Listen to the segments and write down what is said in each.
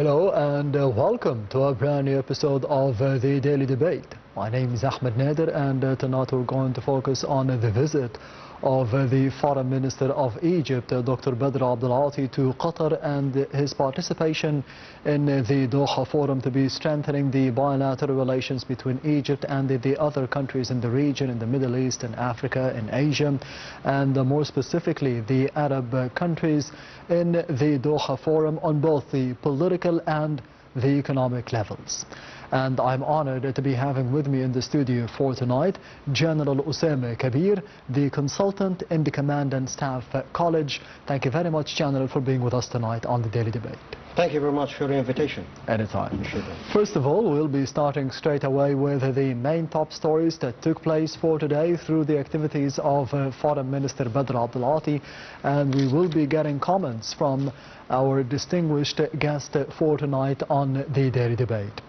Hello and welcome to a brand new episode of the Daily Debate. My name is Ahmed Nader, and tonight we're going to focus on the visit of the Foreign Minister of Egypt, Dr. Badr Abdulati, to Qatar, and his participation in the Doha Forum to be strengthening the bilateral relations between Egypt and the other countries in the region, in the Middle East, in Africa, in Asia, and more specifically the Arab countries in the Doha Forum on both the political and the economic levels. And I'm honored to be having with me in the studio for tonight General Osama Kebeer, the consultant in the Command and Staff College. Thank you very much, General, for being with us tonight on the Daily Debate. Thank you very much for your invitation. Anytime. First of all, we'll be starting straight away with the main top stories that took place for today through the activities of Foreign Minister Badr Abdulati, and we will be getting comments from our distinguished guest for tonight on the Daily Debate.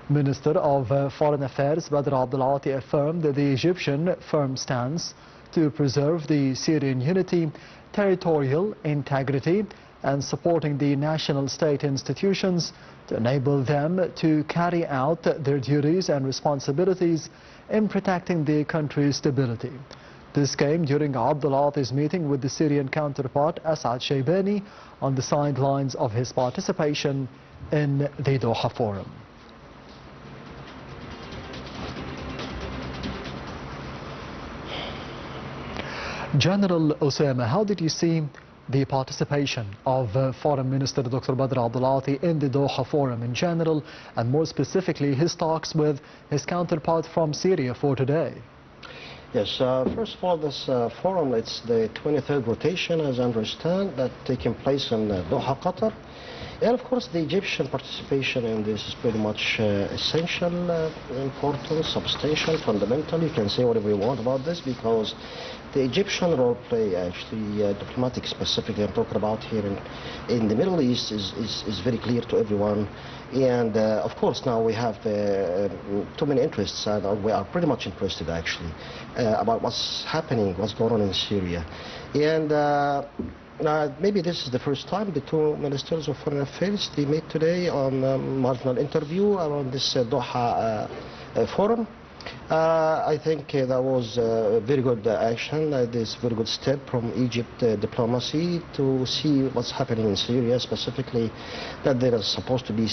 Minister of Foreign Affairs Badr Abdulati affirmed the Egyptian firm stance to preserve the Syrian unity, territorial integrity, and supporting the national state institutions to enable them to carry out their duties and responsibilities in protecting the country's stability. This came during Abdulati's meeting with the Syrian counterpart Asad Shaybani on the sidelines of his participation in the Doha Forum. General Osama, how did you see the participation of Foreign Minister Dr. Badr Abdulati in the Doha Forum in general, and more specifically his talks with his counterpart from Syria for today? Yes, first of all, this forum, it's the 23rd rotation, as I understand, that taking place in Doha, Qatar. And of course, the Egyptian participation in this is pretty much essential, important, substantial, fundamental. You can say whatever you want about this, because the Egyptian role play, actually, diplomatic specifically, I'm talking about here in the Middle East, is very clear to everyone. And of course, now we have too many interests, and we are pretty much interested, actually, about what's happening, what's going on in Syria. And maybe this is the first time the two ministers of foreign affairs, they meet today on a marginal interview around this Doha forum. I think that was a very good action, this very good step from Egypt diplomacy to see what's happening in Syria, specifically that there is supposed to be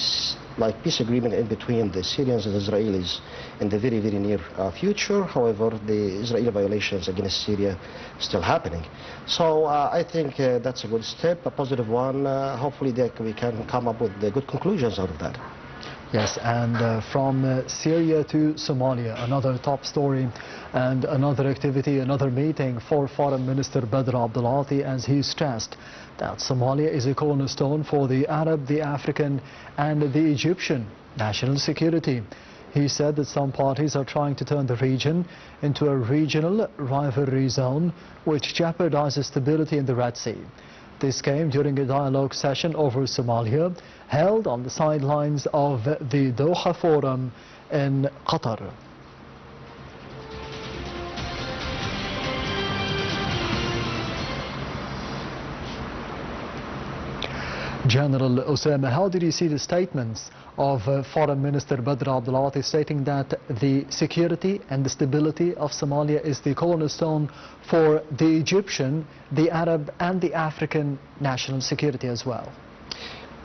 like peace agreement in between the Syrians and Israelis in the very, very near future. However, the Israeli violations against Syria are still happening. So I think that's a good step, a positive one. Hopefully we can come up with good conclusions out of that. Yes, and from Syria to Somalia, another top story and another activity, another meeting for Foreign Minister Badr Abdulati, as he stressed that Somalia is a cornerstone for the Arab, the African and the Egyptian national security. He said that some parties are trying to turn the region into a regional rivalry zone which jeopardizes stability in the Red Sea. This came during a dialogue session over Somalia held on the sidelines of the Doha Forum in Qatar. General Osama, how did you see the statements of Foreign Minister Badr Abdulati stating that the security and the stability of Somalia is the cornerstone for the Egyptian, the Arab and the African national security as well?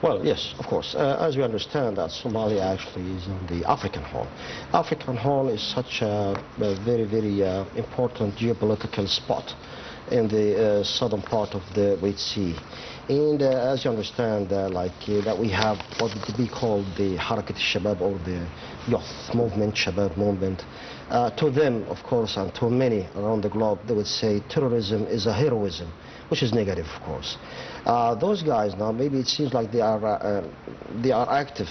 Well, yes, of course. As we understand that Somalia actually is in the African Horn. African Horn is such a very, very important geopolitical spot in the southern part of the Red Sea. And as you understand, that we have what we call the Harakat al-Shabab, or the youth movement, Shabab movement. To them, of course, and to many around the globe, they would say terrorism is a heroism, which is negative, of course. Those guys now, maybe it seems like they are active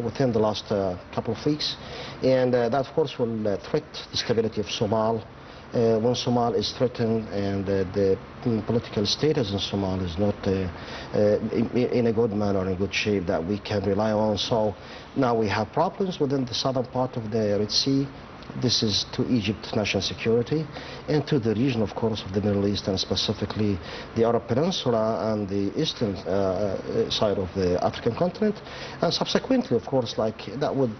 within the last couple of weeks, and that, of course, will threaten the stability of Somalia. When Somalia is threatened and the political status in Somalia is not in a good manner, in good shape that we can rely on. So now we have problems within the southern part of the Red Sea, This is to Egypt's national security and to the region, of course, of the Middle East, and specifically the Arab Peninsula and the eastern side of the African continent. And subsequently, of course, like that would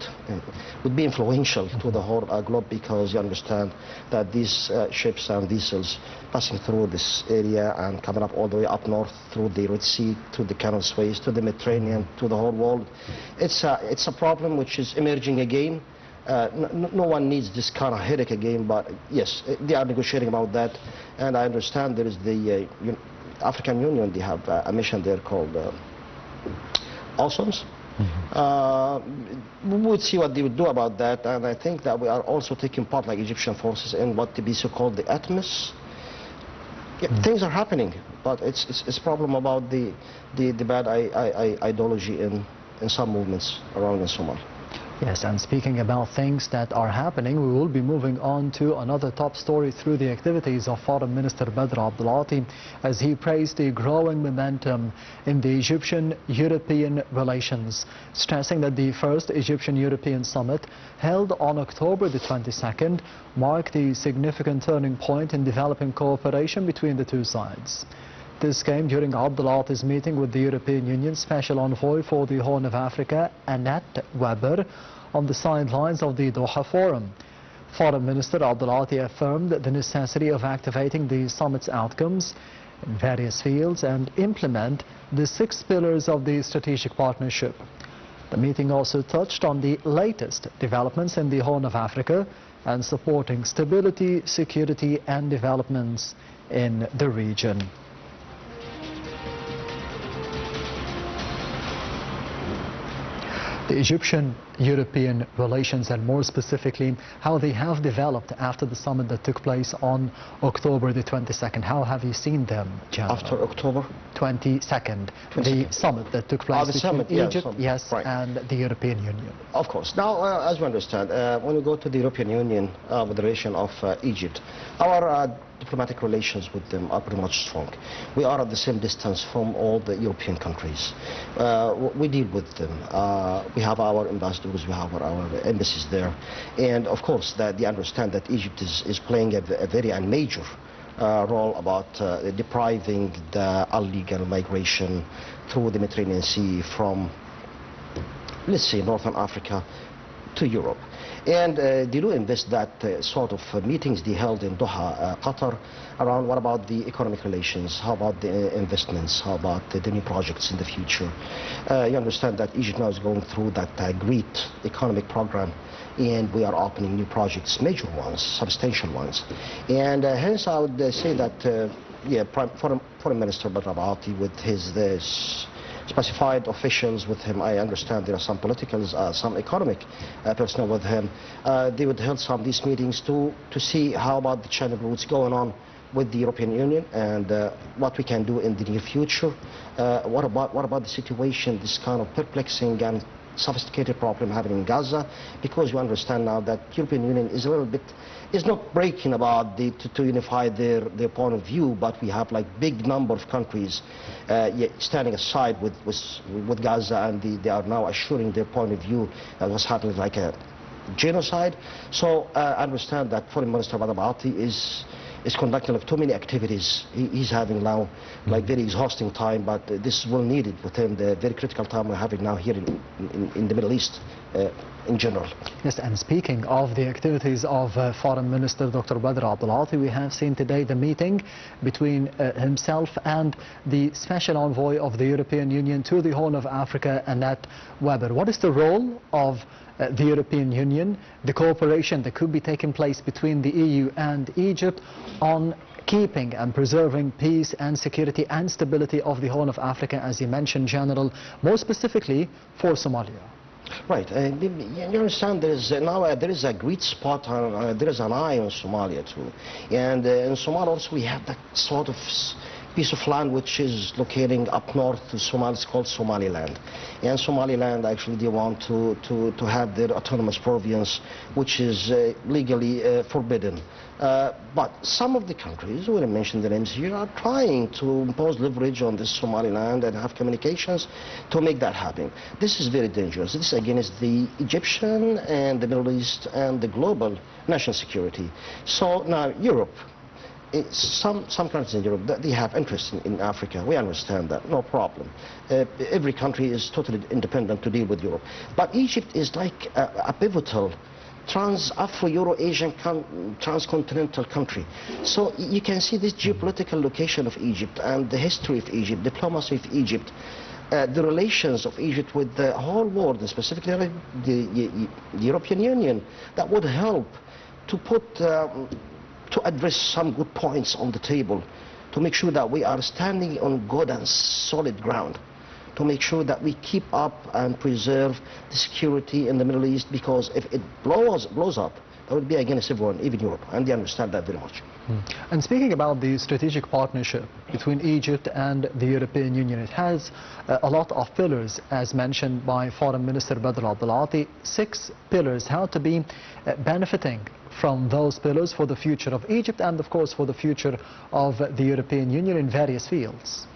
be influential to the whole globe, because you understand that these ships and vessels passing through this area and coming up all the way up north through the Red Sea to the Canal of Suez to the Mediterranean to the whole world. It's a problem which is emerging again. No one needs this kind of headache again, but yes, they are negotiating about that, and I understand there is the African Union. They have a mission there called Osama. We would see what they would do about that, and I think that we are also taking part, like Egyptian forces, in what to be so-called the ATMIS. Yeah, things are happening, but it's a problem about the bad ideology in some movements around in Somalia. Yes, and speaking about things that are happening, we will be moving on to another top story through the activities of Foreign Minister Badr Abdulati, as he praised the growing momentum in the Egyptian-European relations, stressing that the first Egyptian-European summit, held on October the 22nd, marked a significant turning point in developing cooperation between the two sides. This came during Abdulati's meeting with the European Union Special Envoy for the Horn of Africa, Annette Weber, on the sidelines of the Doha Forum. Foreign Minister Abdulati affirmed the necessity of activating the summit's outcomes in various fields and implement the 6 pillars of the strategic partnership. The meeting also touched on the latest developments in the Horn of Africa and supporting stability, security and developments in the region. The Egyptian-European relations, and more specifically how they have developed after the summit that took place on October the 22nd. How have you seen them, General? After October 22nd, the summit that took place between summit, Egypt right, and the European Union. Of course. Now, as we understand, when we go to the European Union with the relation of Egypt, our diplomatic relations with them are pretty much strong. We are at the same distance from all the European countries. We deal with them. We have our ambassadors, we have our embassies there. And of course, that they understand that Egypt is playing a very and major role about depriving the illegal migration through the Mediterranean Sea from, let's say, Northern Africa to Europe. And they do invest that sort of meetings they held in Doha, Qatar, around what about the economic relations, how about the investments, how about the new projects in the future. You understand that Egypt now is going through that great economic program, and we are opening new projects, major ones, substantial ones. And hence I would say that, Foreign Minister Badr Abdulati, with his specified officials with him, I understand there are some politicals, some economic personnel with him. They would hold some of these meetings to see how about the channel routes going on with the European Union and what we can do in the near future. What about the situation, this kind of perplexing and sophisticated problem happening in Gaza, because you understand now that European Union is a little bit, is not breaking about to unify their point of view, but we have like big number of countries standing aside with Gaza, and they are now assuring their point of view that was happening like a genocide. So I understand that Foreign Minister Badr Abdulati is conducting like too many activities. He's having now like very exhausting time, but this will need it within the very critical time we're having now here in the Middle East in general. Yes, and speaking of the activities of Foreign Minister Dr. Badr Abdulati, we have seen today the meeting between himself and the Special Envoy of the European Union to the Horn of Africa, Annette Weber. What is the role of the European Union, the cooperation that could be taking place between the EU and Egypt on keeping and preserving peace and security and stability of the Horn of Africa, as you mentioned, General, more specifically for Somalia? Right. You understand there is a great spot, there is an eye on Somalia too. And in Somalia also we have that sort of piece of land which is locating up north to Somalia. It's called Somaliland. And Somaliland, actually, they want to have their autonomous province, which is legally forbidden. But some of the countries, we will mention the names here, are trying to impose leverage on this Somaliland and have communications to make that happen. This is very dangerous. This, again, is the Egyptian and the Middle East and the global national security. So now Europe, some countries in Europe, they have interest in Africa. We understand that, no problem. Every country is totally independent to deal with Europe. But Egypt is like a pivotal Afro-Euro-Asian transcontinental country. So you can see this geopolitical location of Egypt and the history of Egypt, diplomacy of Egypt, the relations of Egypt with the whole world, and specifically the European Union, that would help to put, to address some good points on the table, to make sure that we are standing on good and solid ground, to make sure that we keep up and preserve the security in the Middle East, because if it blows up, that would be against everyone, even Europe, and they understand that very much. And speaking about the strategic partnership between Egypt and the European Union, it has a lot of pillars, as mentioned by Foreign Minister Badr Abdulati. 6 pillars. How to be benefiting from those pillars for the future of Egypt and, of course, for the future of the European Union in various fields?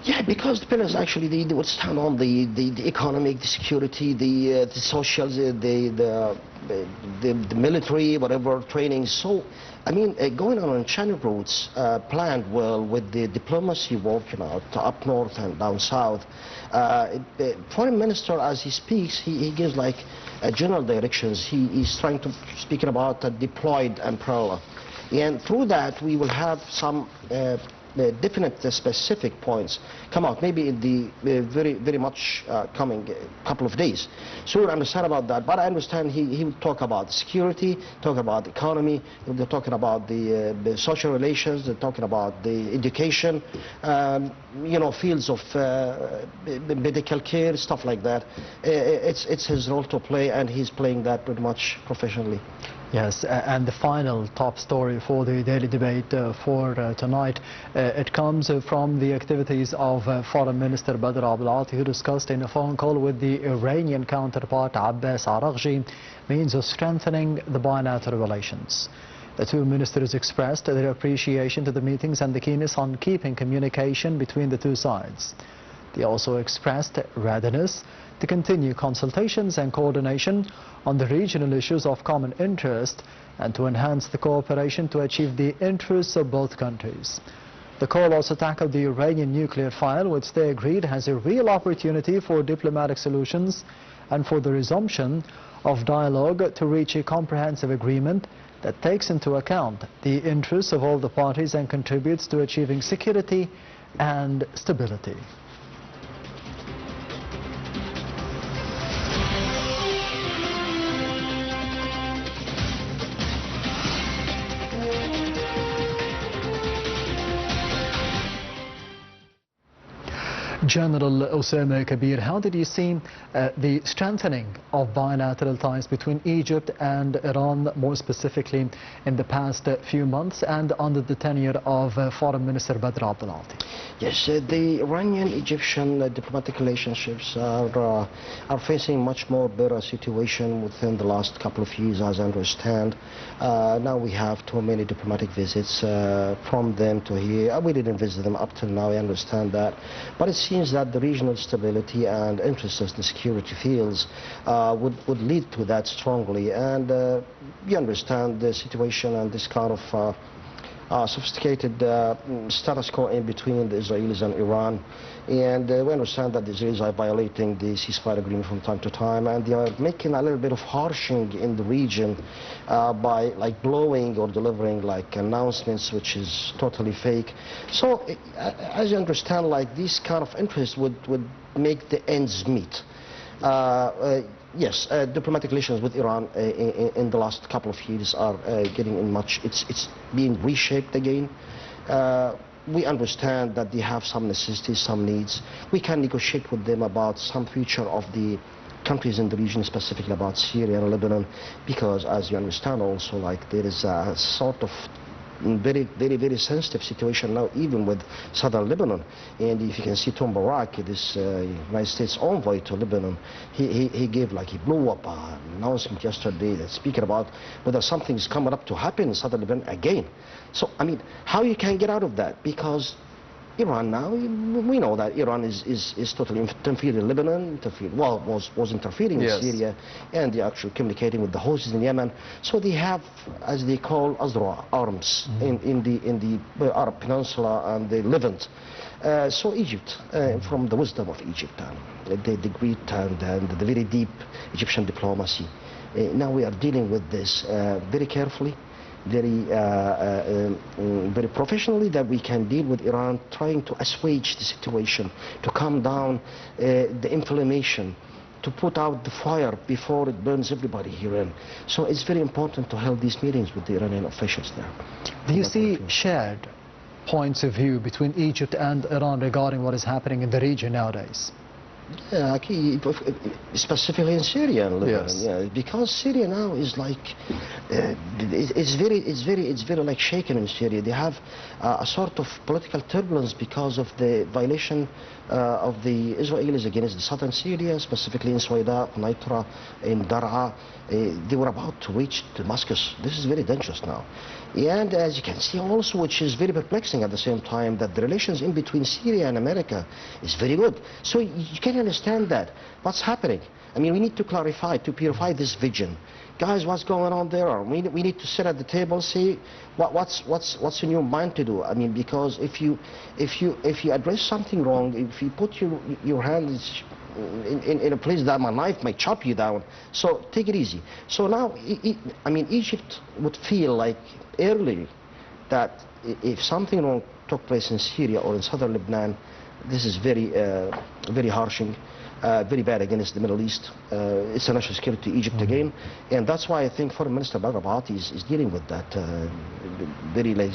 Yeah, because the pillars actually they would stand on the economic, the security, the social, the military, whatever training. So, I mean, going on channel routes planned well with the diplomacy working out up north and down south. The foreign minister, as he speaks, he gives like general directions. He's trying to speaking about a deployed umbrella, and through that we will have some definite specific points come out, maybe in the very much coming couple of days. So we'll understand about that. But I understand he will talk about security, talk about the economy, they're talking about the social relations, they're talking about the education, you know, fields of medical care, stuff like that. It's his role to play, and he's playing that pretty much professionally. Yes, and the final top story for the daily debate for tonight, it comes from the activities of Foreign Minister Badr Abdulati, who discussed in a phone call with the Iranian counterpart Abbas Araghchi means of strengthening the bilateral relations. The two ministers expressed their appreciation to the meetings and the keenness on keeping communication between the two sides. They also expressed readiness to continue consultations and coordination on the regional issues of common interest and to enhance the cooperation to achieve the interests of both countries. The call also tackled the Iranian nuclear file, which they agreed has a real opportunity for diplomatic solutions and for the resumption of dialogue to reach a comprehensive agreement that takes into account the interests of all the parties and contributes to achieving security and stability. General Osama Kebeer, how did you see the strengthening of bilateral ties between Egypt and Iran, more specifically in the past few months and under the tenure of Foreign Minister Badr Abdulati? Yes, the Iranian-Egyptian diplomatic relationships are facing much more better situation within the last couple of years, as I understand. Now we have too many diplomatic visits from them to here. We didn't visit them up till now, I understand that. But it seems that the regional stability and interests in the security fields would lead to that strongly. And you understand the situation and this kind of sophisticated status quo in between the Israelis and Iran. And we understand that the Israelis are violating the ceasefire agreement from time to time, and they are making a little bit of harshing in the region by like blowing or delivering like announcements which is totally fake. So as you understand, like this kind of interest would make the ends meet. Yes, diplomatic relations with Iran in the last couple of years are getting in much, it's being reshaped again. We understand that they have some necessities, some needs. We can negotiate with them about some future of the countries in the region, specifically about Syria and Lebanon, because as you understand also, like there is a sort of very sensitive situation now, even with southern Lebanon. And if you can see Tom Barak, this United States envoy to Lebanon, he gave, like, he blew up an announcement yesterday that's speaking about whether something is coming up to happen in southern Lebanon again. So, I mean, how you can get out of that? Because Iran now, we know that Iran is totally interfering in Lebanon, was interfering in Syria, and they're actually communicating with the Houthis in Yemen. So they have, as they call, Azra arms in the Arab Peninsula and the Levant. So Egypt, from the wisdom of Egypt, the great and the very deep Egyptian diplomacy, now we are dealing with this very carefully, very professionally, that we can deal with Iran, trying to assuage the situation, to calm down the inflammation, to put out the fire before it burns everybody here. So it's very important to hold these meetings with the Iranian officials there. Do you see shared points of view between Egypt and Iran regarding what is happening in the region nowadays? Yeah, specifically in Syria and Lebanon, yeah, because Syria now is like, it's very like shaken in Syria. They have a sort of political turbulence because of the violation of the Israelis against the southern Syria, specifically in Suwayda, Nitra, in Dar'a. They were about to reach Damascus. This is very dangerous now. And as you can see also, which is very perplexing at the same time, that the relations in between Syria and America is very good. So you can understand that. What's happening? I mean, we need to clarify, to purify this vision. Guys, what's going on there? We need to sit at the table, see what's in your mind to do. I mean, because if you address something wrong, if you put your hands in a place that my knife might chop you down, so take it easy. So now, I mean, Egypt would feel like early that if something wrong took place in Syria or in southern Lebanon, this is very harshing, very bad against the Middle East. It's a national security to Egypt again, and that's why I think Foreign Minister Badr Abati is dealing with that very, like,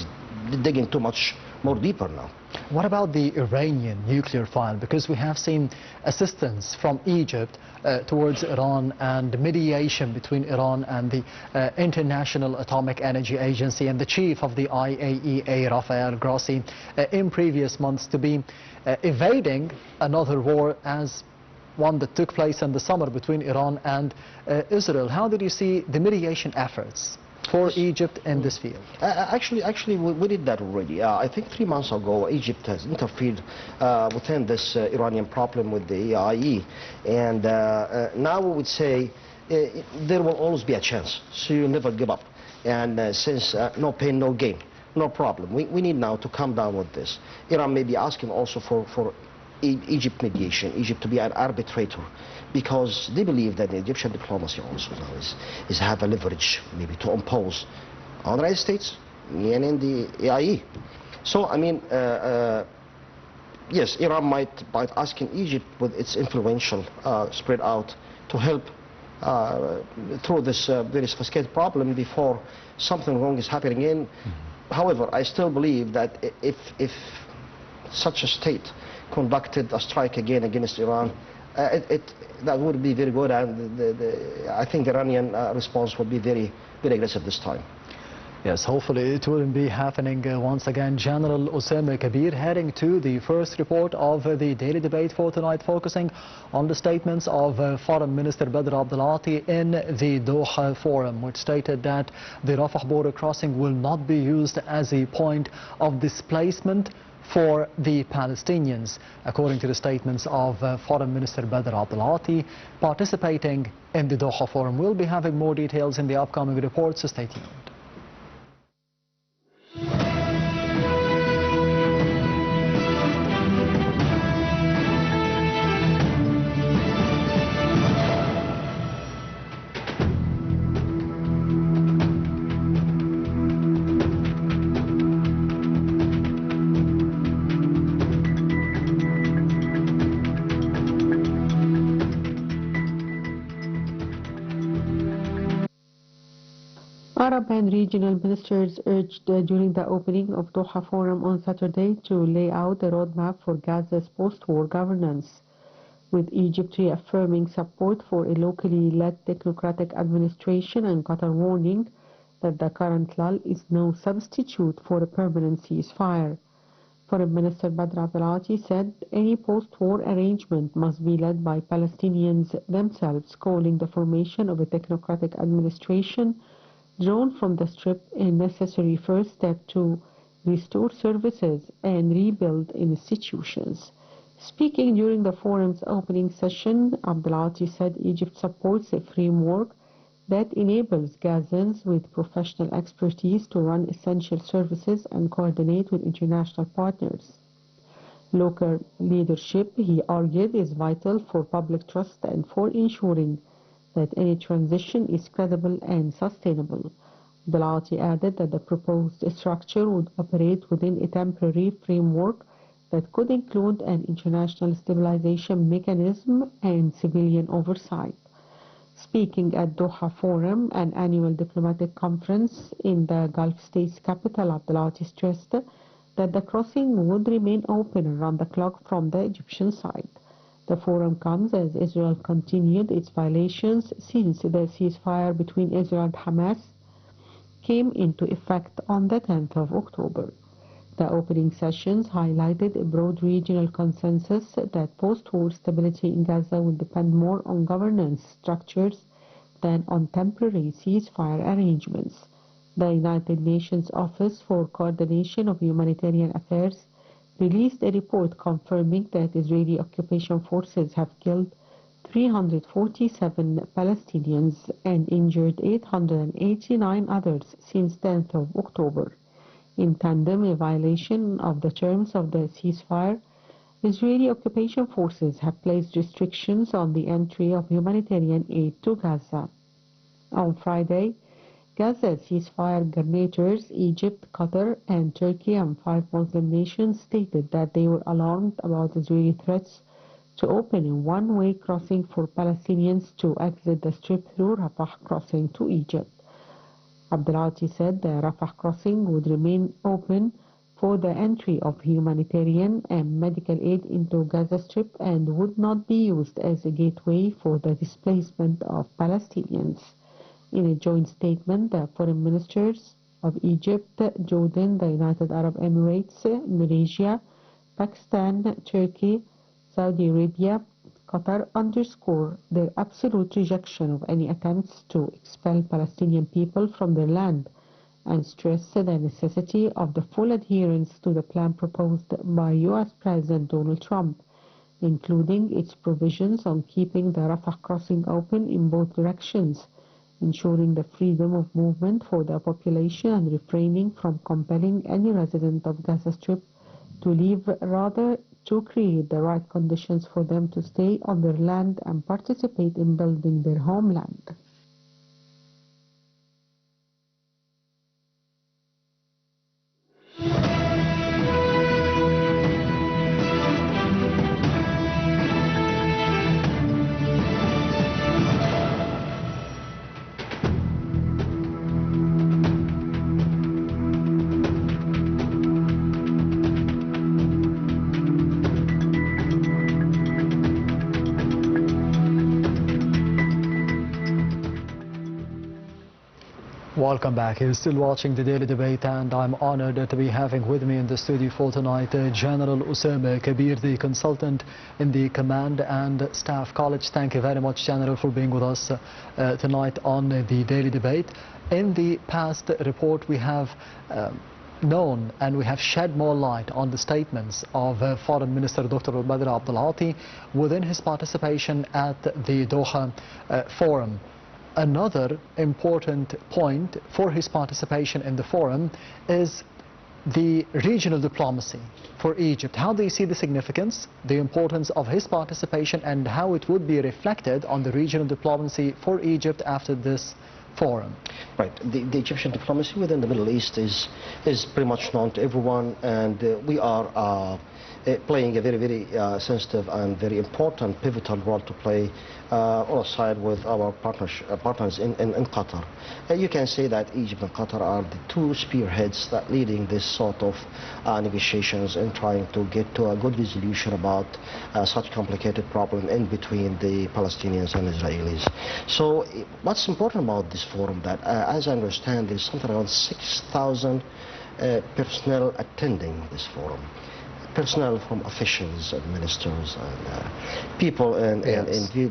digging too much more deeper now. What about the Iranian nuclear file? Because we have seen assistance from Egypt towards Iran and mediation between Iran and the International Atomic Energy Agency and the chief of the IAEA, Rafael Grossi, in previous months to be evading another war as one that took place in the summer between Iran and Israel. How did you see the mediation efforts for Egypt in this field? Actually, we did that already. I think 3 months ago, Egypt has interfered within this Iranian problem with the IAEA. And now we would say there will always be a chance, so you never give up. And since no pain, no gain, no problem. We need now to calm down with this. Iran may be asking also for Egypt mediation, Egypt to be an arbitrator, because they believe that the Egyptian diplomacy also now is have a leverage maybe to impose on the United States and in the IAEA. So, I mean, yes, Iran might asking Egypt with its influential spread out to help through this very sophisticated problem before something wrong is happening in. However, I still believe that if such a state conducted a strike again against Iran, that would be very good, and I think the Iranian response would be very aggressive this time. Yes, hopefully it wouldn't be happening once again. General Osama Kebeer heading to the first report of the daily debate for tonight, focusing on the statements of Foreign Minister Badr Abdelati in the Doha Forum, which stated that the Rafah border crossing will not be used as a point of displacement for the Palestinians. According to the statements of Foreign Minister Badr Abdelati, participating in the Doha Forum. We'll be having more details in the upcoming reports, so stay tuned. Arab and regional ministers urged during the opening of Doha Forum on Saturday to lay out a roadmap for Gaza's post-war governance, with Egypt reaffirming support for a locally led technocratic administration and Qatar warning that the current lull is no substitute for a permanent ceasefire. Foreign Minister Badr Abdulati said any post-war arrangement must be led by Palestinians themselves, calling the formation of a technocratic administration drawn from the Strip a necessary first step to restore services and rebuild institutions. Speaking during the forum's opening session, Abdulati said Egypt supports a framework that enables Gazans with professional expertise to run essential services and coordinate with international partners. Local leadership, he argued, is vital for public trust and for ensuring that any transition is credible and sustainable. Abdulati added that the proposed structure would operate within a temporary framework that could include an international stabilization mechanism and civilian oversight. Speaking at Doha Forum, an annual diplomatic conference in the Gulf states capital, Abdulati stressed that the crossing would remain open around the clock from the Egyptian side. The forum comes as Israel continued its violations since the ceasefire between Israel and Hamas came into effect on the 10th of October. The opening sessions highlighted a broad regional consensus that post-war stability in Gaza will depend more on governance structures than on temporary ceasefire arrangements. The United Nations Office for Coordination of Humanitarian Affairs released a report confirming that Israeli occupation forces have killed 347 Palestinians and injured 889 others since 10th of October. In tandem, a violation of the terms of the ceasefire, Israeli occupation forces have placed restrictions on the entry of humanitarian aid to Gaza. On Friday, Gaza ceasefire coordinators Egypt, Qatar, and Turkey and 5 Muslim nations stated that they were alarmed about Israeli threats to open a one-way crossing for Palestinians to exit the Strip through Rafah crossing to Egypt. Abdulati said the Rafah crossing would remain open for the entry of humanitarian and medical aid into Gaza Strip and would not be used as a gateway for the displacement of Palestinians. In a joint statement, the foreign ministers of Egypt, Jordan, the United Arab Emirates, Malaysia, Pakistan, Turkey, Saudi Arabia, Qatar underscore their absolute rejection of any attempts to expel Palestinian people from their land and stress the necessity of the full adherence to the plan proposed by U.S. President Donald Trump, including its provisions on keeping the Rafah crossing open in both directions, ensuring the freedom of movement for the population and refraining from compelling any resident of Gaza Strip to leave, rather to create the right conditions for them to stay on their land and participate in building their homeland. Welcome back. You're still watching the Daily Debate, and I'm honored to be having with me in the studio for tonight General Osama Kebeer, the consultant in the Command and Staff College. Thank you very much, General, for being with us tonight on the Daily Debate. In the past report, we have known and we have shed more light on the statements of Foreign Minister Dr. Badr Abdulati within his participation at the Doha Forum. Another important point for his participation in the forum is the regional diplomacy for Egypt. How do you see the significance, the importance of his participation, and how it would be reflected on the regional diplomacy for Egypt after this forum? Right. The Egyptian diplomacy within the Middle East is pretty much known to everyone, and we are playing a very sensitive and very important pivotal role to play alongside with our partners in Qatar. You can say that Egypt and Qatar are the two spearheads that leading this sort of negotiations and trying to get to a good resolution about such complicated problem in between the Palestinians and Israelis. So what's important about this forum that as I understand, there's something around 6,000 personnel attending this forum. Personnel from officials and ministers and people in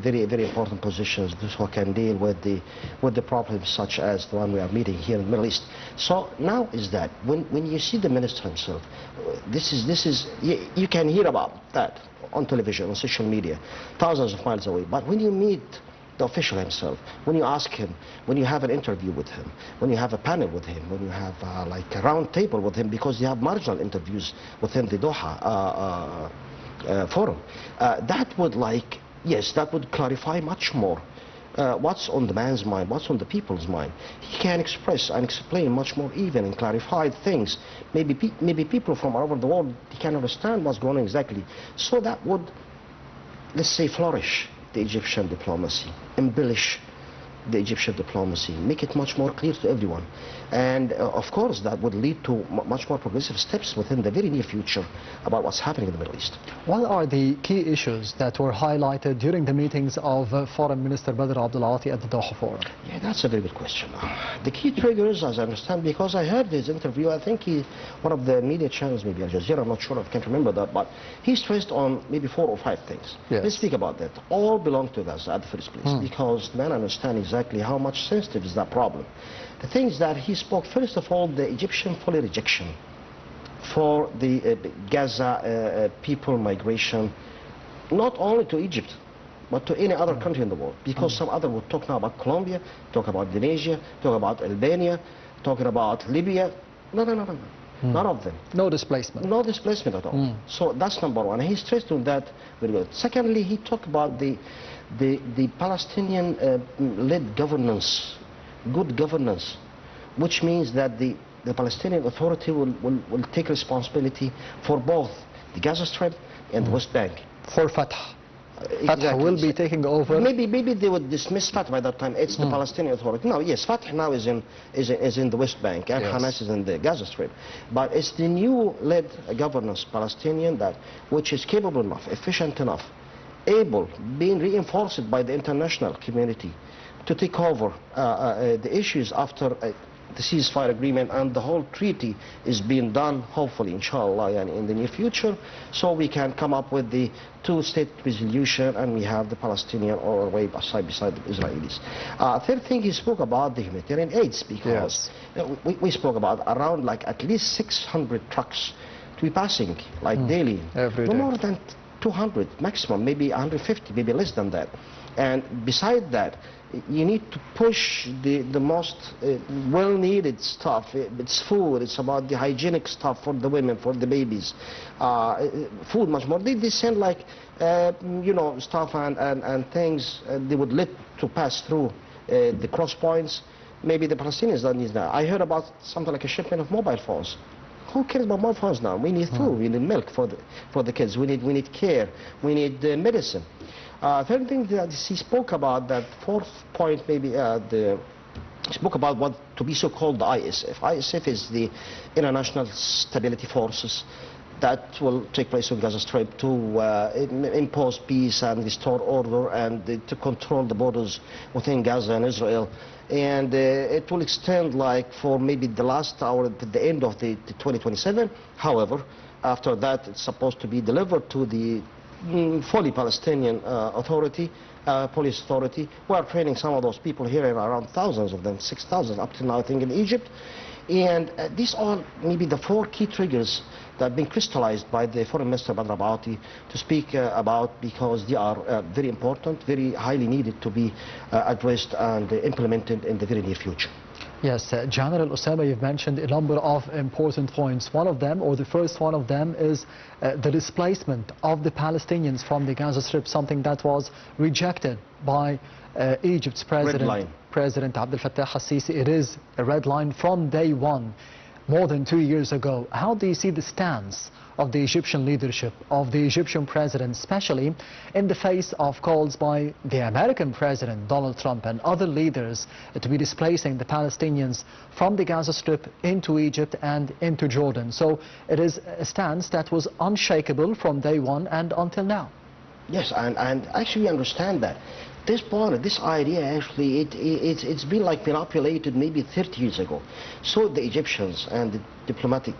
very, very important positions, those who can deal with the problems such as the one we are meeting here in the Middle East. So now is that when you see the minister himself, this is you can hear about that on television, on social media, thousands of miles away. But when you meet the official himself, when you ask him, when you have an interview with him, when you have a panel with him, when you have like a round table with him, because you have marginal interviews within the Doha forum, that would that would clarify much more what's on the man's mind, what's on the people's mind. He can express and explain much more even and clarify things. Maybe people from all over the world can understand what's going on exactly. So that would, let's say, flourish the Egyptian diplomacy, embellish the Egyptian diplomacy, make it much more clear to everyone. And of course that would lead to much more progressive steps within the very near future about what's happening in the Middle East. What are the key issues that were highlighted during the meetings of Foreign Minister Badr Abdulati at the Doha Forum? Yeah, that's a very good question. The key triggers, as I understand, because I heard his interview, I think one of the media channels, maybe Al Jazeera, I'm not sure, I can't remember that, but he stressed on maybe 4 or 5 things. Yes. Let's speak about that. All belong to Gaza at the first place, because men understand exactly how much sensitive is that problem. The things that he spoke, first of all, the Egyptian full rejection for the Gaza people migration, not only to Egypt, but to any other country in the world. Because some other would talk now about Colombia, talk about Indonesia, talk about Albania, talking about Libya. No. None of them. No displacement. No displacement at all. So that's number one. He stressed on that very good. Secondly, he talked about the Palestinian-led governance, good governance, which means that the Palestinian Authority will take responsibility for both the Gaza Strip and the West Bank. For Fatah. Fatah Exactly. will be taking over. Maybe they would dismiss Fatah by that time. It's the Palestinian Authority. No, yes, Fatah now is in the West Bank, and Hamas is in the Gaza Strip. But it's the new led governance, Palestinian, which is capable enough, efficient enough, able, being reinforced by the international community to take over the issues after the ceasefire agreement, and the whole treaty is being done, hopefully, inshallah, and in the near future, so we can come up with the 2-state resolution, and we have the Palestinian all the way beside the Israelis. Third thing, he spoke about the humanitarian aids, because we spoke about around like at least 600 trucks to be passing like daily. Every day. No more than 200 maximum, maybe 150, maybe less than that. And beside that, you need to push the most well-needed stuff. It's food, it's about the hygienic stuff for the women, for the babies. Food much more. They send like, stuff and things they would let to pass through the cross points. Maybe the Palestinians don't need that. I heard about something like a shipment of mobile phones. Who cares about mobile phones now? We need food, we need milk for the kids, we need care, we need medicine. Third thing that he spoke about, that fourth point maybe, he spoke about what to be so-called the ISF. ISF is the International Stability Forces that will take place on Gaza Strip to impose peace and restore order, and to control the borders within Gaza and Israel. And it will extend like for maybe the last hour at the end of the 2027. However, after that, it's supposed to be delivered to the fully Palestinian authority, police authority. We are training some of those people here, around thousands of them, 6,000 up to now, I think, in Egypt. And these are maybe the 4 key triggers that have been crystallized by the Foreign Minister Badr Abdulati to speak about, because they are very important, very highly needed to be addressed and implemented in the very near future. Yes, General Osama, you've mentioned a number of important points. One of them, or the first one of them, is the displacement of the Palestinians from the Gaza Strip, something that was rejected by Egypt's President Abdel Fattah al-Sisi. It is a red line from day one, more than 2 years ago. How do you see the stance of the Egyptian leadership, of the Egyptian president, especially in the face of calls by the American president, Donald Trump, and other leaders to be displacing the Palestinians from the Gaza Strip into Egypt and into Jordan? So it is a stance that was unshakable from day one and until now. Yes, and actually we understand that. this point, this idea actually, it's been like manipulated maybe 30 years ago. So the Egyptians and the diplomatic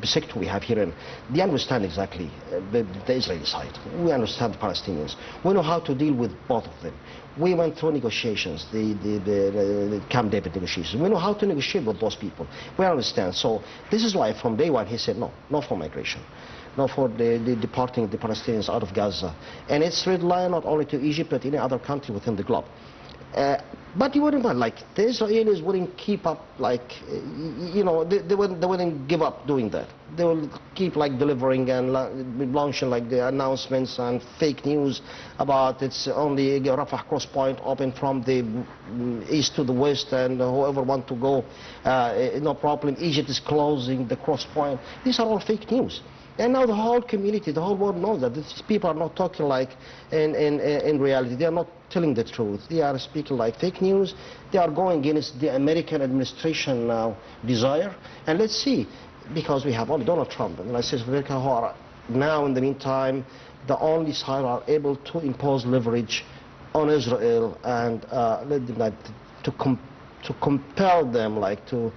sector we have here, they understand exactly the Israeli side. We understand the Palestinians. We know how to deal with both of them. We went through negotiations, the Camp David negotiations. We know how to negotiate with those people. We understand. So this is why from day one he said no, no for migration. No for the deporting the Palestinians out of Gaza. And it's red line not only to Egypt but any other country within the globe. But you wouldn't mind, like the Israelis wouldn't keep up, like, you know, they wouldn't give up doing that. They will keep like delivering and launching like the announcements and fake news about it's only Rafah cross point open from the east to the west and whoever want to go, no problem. Egypt is closing the cross point. These are all fake news. And now the whole community, the whole world knows that these people are not talking like in reality. They are not telling the truth. They are speaking like fake news. They are going against the American administration desire. And let's see, because we have only Donald Trump and the United States of America who are now in the meantime the only side are able to impose leverage on Israel and let them like to compel them like to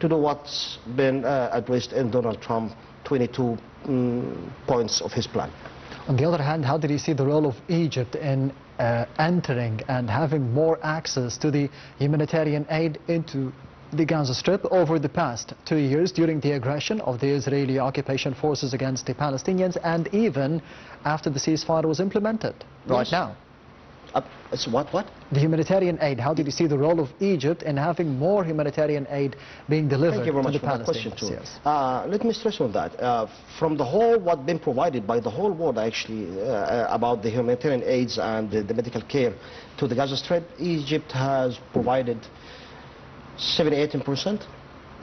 do what's been addressed in Donald Trump 22 points of his plan. On the other hand, how did you see the role of Egypt in entering and having more access to the humanitarian aid into the Gaza Strip over the past 2 years during the aggression of the Israeli occupation forces against the Palestinians and even after the ceasefire was implemented right now? It's what? The humanitarian aid. How did you see the role of Egypt in having more humanitarian aid being delivered to the Palestinians? Yes. Let me stress on that. From the whole what been provided by the whole world actually about the humanitarian aids and the medical care to the Gaza Strip, Egypt has provided 70–80%.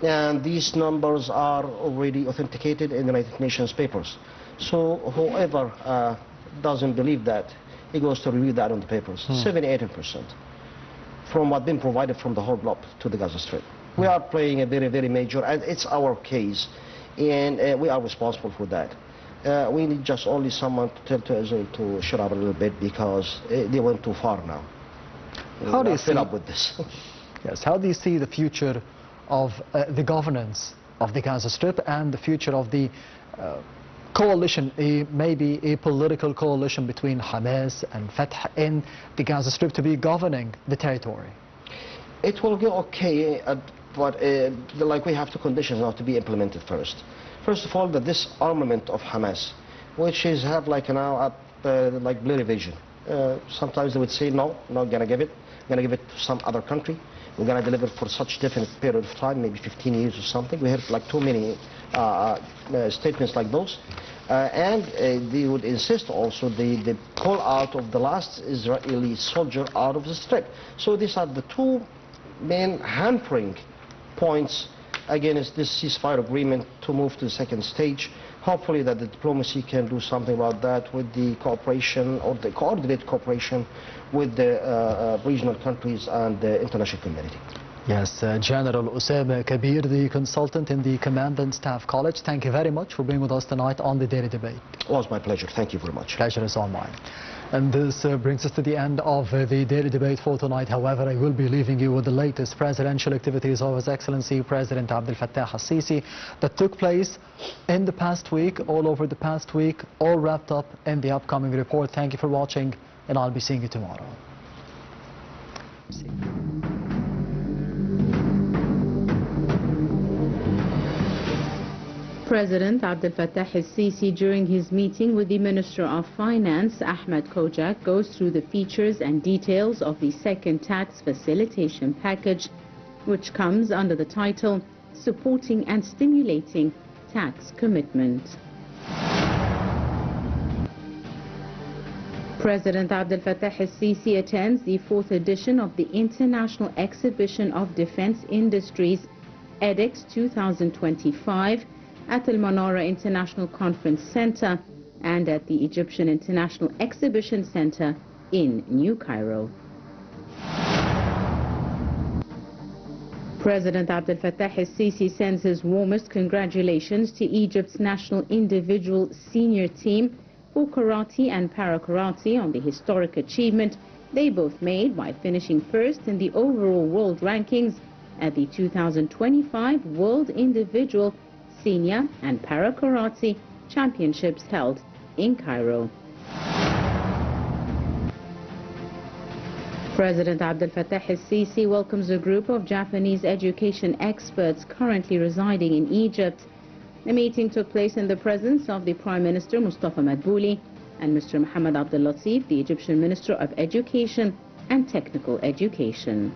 And these numbers are already authenticated in the United Nations papers. So whoever doesn't believe that, he goes to review that on the papers. 70–80% from what been provided from the whole block to the Gaza Strip. We are playing a very, very major, and it's our case, and we are responsible for that. We need just only someone to tell to Israel to shut up a little bit because they went too far now. How do you fed up with this? Yes. How do you see the future of the governance of the Gaza Strip and the future of the coalition, maybe a political coalition between Hamas and Fatah in the Gaza Strip to be governing the territory? It will go okay, but like we have two conditions now to be implemented first. First of all, that this armament of Hamas, which is have like now like blurry vision. Sometimes they would say no, not gonna give it. Gonna give it to some other country. We're gonna deliver for such definite period of time, maybe 15 years or something. We heard like too many statements like those. And they would insist also the pull out of the last Israeli soldier out of the strip. So these are the two main hampering points against this ceasefire agreement to move to the second stage. Hopefully that the diplomacy can do something about that with the cooperation or the coordinated cooperation with the regional countries and the international community. Yes, General Osama Kebeer, the consultant in the Command and Staff College, thank you very much for being with us tonight on the Daily Debate. It was my pleasure. Thank you very much. Pleasure is all mine. And this brings us to the end of the Daily Debate for tonight. However, I will be leaving you with the latest presidential activities of His Excellency President Abdel Fattah al-Sisi that took place in the past week, all over the past week, all wrapped up in the upcoming report. Thank you for watching, and I'll be seeing you tomorrow. President Abdel Fattah al-Sisi, during his meeting with the Minister of Finance, Ahmed Kojak, goes through the features and details of the second tax facilitation package, which comes under the title Supporting and Stimulating Tax Commitment. President Abdel Fattah al-Sisi attends the 4th edition of the International Exhibition of Defense Industries, EDEX 2025, at the Manara International Conference Center and at the Egyptian International Exhibition Center in New Cairo. President Abdel Fattah al-Sisi sends his warmest congratulations to Egypt's national individual senior team for karate and para-karate on the historic achievement they both made by finishing first in the overall world rankings at the 2025 World Individual, Senior and Para-Karate Championships held in Cairo. President Abdel Fattah el-Sisi welcomes a group of Japanese education experts currently residing in Egypt. The meeting took place in the presence of the Prime Minister Mustafa Madbouli and Mr. Mohammed Abdel Latif, the Egyptian Minister of Education and Technical Education.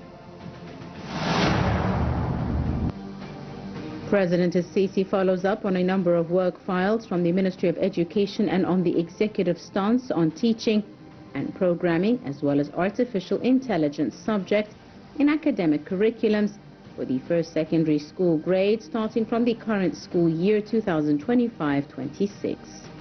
President el-Sisi follows up on a number of work files from the Ministry of Education and on the executive stance on teaching and programming as well as artificial intelligence subjects in academic curriculums for the first secondary school grade starting from the current school year 2025-26.